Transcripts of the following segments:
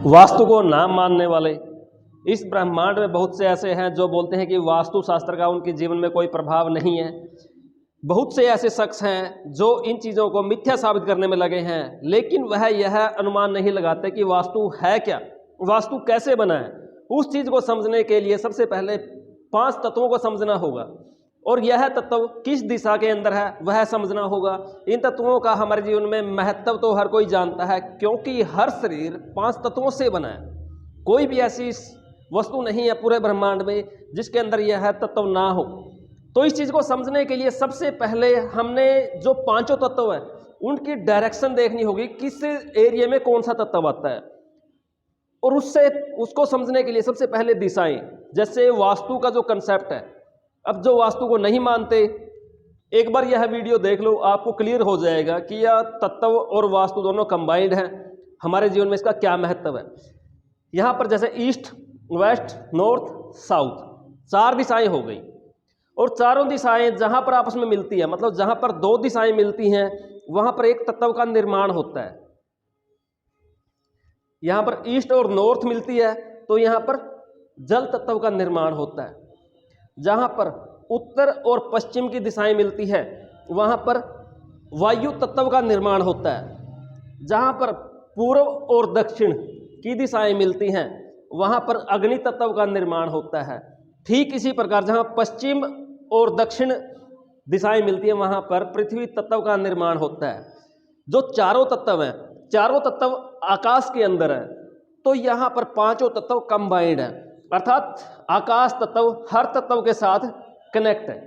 वास्तु को ना मानने वाले इस ब्रह्मांड में बहुत से ऐसे हैं जो बोलते हैं कि वास्तु शास्त्र का उनके जीवन में कोई प्रभाव नहीं है। बहुत से ऐसे शख्स हैं जो इन चीज़ों को मिथ्या साबित करने में लगे हैं, लेकिन वह यह अनुमान नहीं लगाते कि वास्तु है क्या, वास्तु कैसे बना है। उस चीज़ को समझने के लिए सबसे पहले 5 तत्वों को समझना होगा, और यह तत्व किस दिशा के अंदर है वह समझना होगा। इन तत्वों का हमारे जीवन में महत्व तो हर कोई जानता है, क्योंकि हर शरीर 5 तत्वों से बना है। कोई भी ऐसी वस्तु नहीं है पूरे ब्रह्मांड में जिसके अंदर यह तत्व ना हो। तो इस चीज़ को समझने के लिए सबसे पहले हमने जो 5 तत्व है उनकी डायरेक्शन देखनी होगी, किस एरिया में कौन सा तत्व आता है। और उसको समझने के लिए सबसे पहले दिशाएं, जैसे वास्तु का जो कंसेप्ट है। अब जो वास्तु को नहीं मानते, एक बार यह वीडियो देख लो, आपको क्लियर हो जाएगा कि यह तत्व और वास्तु दोनों कंबाइंड हैं। हमारे जीवन में इसका क्या महत्व है। यहाँ पर जैसे ईस्ट, वेस्ट, नॉर्थ, साउथ 4 दिशाएं हो गई, और चारों दिशाएं जहाँ पर आपस में मिलती है, मतलब जहाँ पर 2 दिशाएं मिलती हैं वहाँ पर एक तत्व का निर्माण होता है। यहाँ पर ईस्ट और नॉर्थ मिलती है तो यहाँ पर जल तत्व का निर्माण होता है। जहाँ पर उत्तर और पश्चिम की दिशाएं मिलती है वहाँ पर वायु तत्व का निर्माण होता है। जहाँ पर पूर्व और दक्षिण की दिशाएं मिलती हैं वहाँ पर अग्नि तत्व का निर्माण होता है। ठीक इसी प्रकार जहाँ पश्चिम और दक्षिण दिशाएं मिलती हैं वहाँ पर पृथ्वी तत्व का निर्माण होता है। जो चारों तत्व हैं, चारों तत्व आकाश के अंदर है, तो यहाँ पर 5 तत्व कंबाइंड है, अर्थात आकाश तत्व हर तत्व के साथ कनेक्ट है।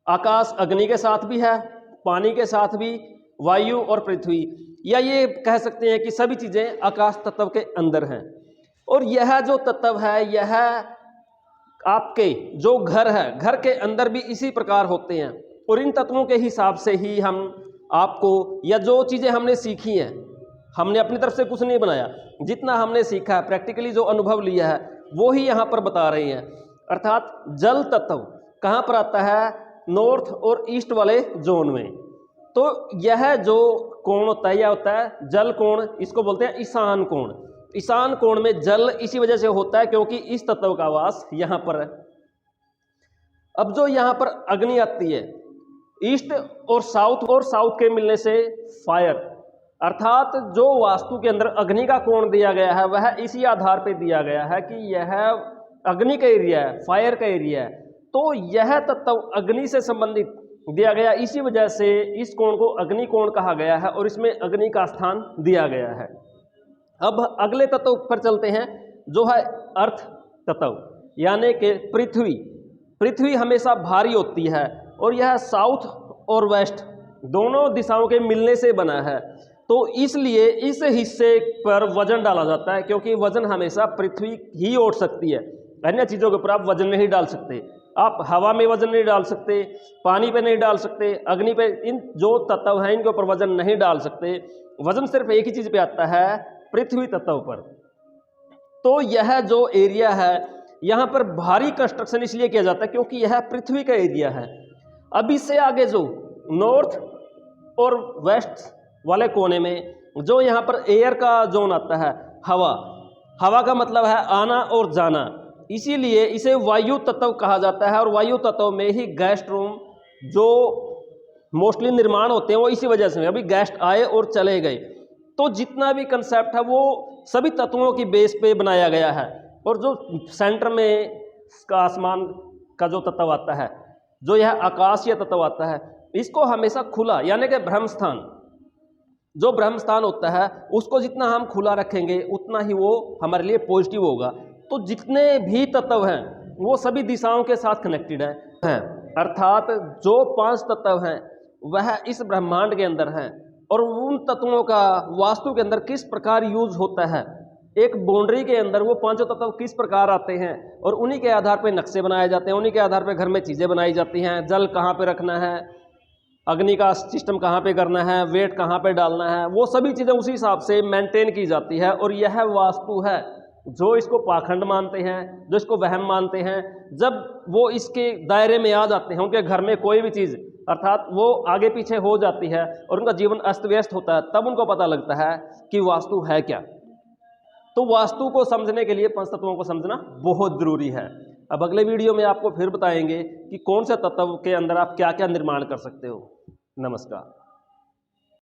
आकाश अग्नि के साथ भी है, पानी के साथ भी, वायु और पृथ्वी, या ये कह सकते हैं कि सभी चीज़ें आकाश तत्व के अंदर हैं। और यह जो तत्व है, यह आपके जो घर है, घर के अंदर भी इसी प्रकार होते हैं। और इन तत्वों के हिसाब से ही हम आपको, या जो चीज़ें हमने सीखी हैं, हमने अपनी तरफ से कुछ नहीं बनाया, जितना हमने सीखा है, प्रैक्टिकली जो अनुभव लिया है वो ही यहाँ पर बता रहे हैं। अर्थात जल तत्व कहाँ पर आता है, नॉर्थ और ईस्ट वाले जोन में। तो यह जो कोण होता है, यह होता है जल कोण, इसको बोलते हैं ईशान कोण। ईशान कोण में जल इसी वजह से होता है क्योंकि इस तत्व का वास यहाँ पर है। अब जो यहाँ पर अग्नि आती है, ईस्ट और साउथ के मिलने से फायर, अर्थात जो वास्तु के अंदर अग्नि का कोण दिया गया है वह इसी आधार पर दिया गया है कि यह अग्नि का एरिया है, फायर का एरिया है। तो यह तत्व अग्नि से संबंधित दिया गया, इसी वजह से इस कोण को अग्नि कोण कहा गया है और इसमें अग्नि का स्थान दिया गया है। अब अगले तत्व पर चलते हैं जो है अर्थ तत्व, यानी कि पृथ्वी। पृथ्वी हमेशा भारी होती है और यह साउथ और वेस्ट दोनों दिशाओं के मिलने से बना है। तो इसलिए इस हिस्से पर वजन डाला जाता है, क्योंकि वजन हमेशा पृथ्वी ही उठ सकती है, अन्य चीज़ों के ऊपर आप वजन नहीं डाल सकते। आप हवा में वजन नहीं डाल सकते, पानी पे नहीं डाल सकते, अग्नि पे, इन जो तत्व हैं इनके ऊपर वजन नहीं डाल सकते। वजन सिर्फ एक ही चीज़ पे आता है, पृथ्वी तत्व पर। तो यह जो एरिया है यहाँ पर भारी कंस्ट्रक्शन इसलिए किया जाता है क्योंकि यह पृथ्वी का एरिया है। अब इससे आगे जो नॉर्थ और वेस्ट वाले कोने में जो यहाँ पर एयर का जोन आता है, हवा का मतलब है आना और जाना, इसीलिए इसे वायु तत्व कहा जाता है। और वायु तत्व में ही गेस्ट रूम जो मोस्टली निर्माण होते हैं वो इसी वजह से, अभी गेस्ट आए और चले गए। तो जितना भी कंसेप्ट है वो सभी तत्वों की बेस पे बनाया गया है। और जो सेंटर में इसका आसमान का जो तत्व आता है, जो यह आकाशीय तत्व आता है, इसको हमेशा खुला, यानी कि ब्रह्म स्थान, जो ब्रह्म स्थान होता है उसको जितना हम खुला रखेंगे उतना ही वो हमारे लिए पॉजिटिव होगा। तो जितने भी तत्व हैं वो सभी दिशाओं के साथ कनेक्टेड हैं, अर्थात जो 5 तत्व हैं वह इस ब्रह्मांड के अंदर हैं। और उन तत्वों का वास्तु के अंदर किस प्रकार यूज होता है, एक बाउंड्री के अंदर वो 5 तत्व किस प्रकार आते हैं, और उन्हीं के आधार पर नक्शे बनाए जाते हैं, उन्हीं के आधार पर घर में चीज़ें बनाई जाती हैं। जल कहाँ पे रखना है, अग्नि का सिस्टम कहाँ पे करना है, वेट कहाँ पे डालना है, वो सभी चीज़ें उसी हिसाब से मेंटेन की जाती है। और यह वास्तु है, जो इसको पाखंड मानते हैं, जो इसको वहम मानते हैं, जब वो इसके दायरे में आ जाते हैं, उनके घर में कोई भी चीज़ अर्थात वो आगे पीछे हो जाती है और उनका जीवन अस्त व्यस्त होता है, तब उनको पता लगता है कि वास्तु है क्या। तो वास्तु को समझने के लिए पंच तत्वों को समझना बहुत ज़रूरी है। अब अगले वीडियो में आपको फिर बताएंगे कि कौन से तत्व के अंदर आप क्या क्या निर्माण कर सकते हो। नमस्कार।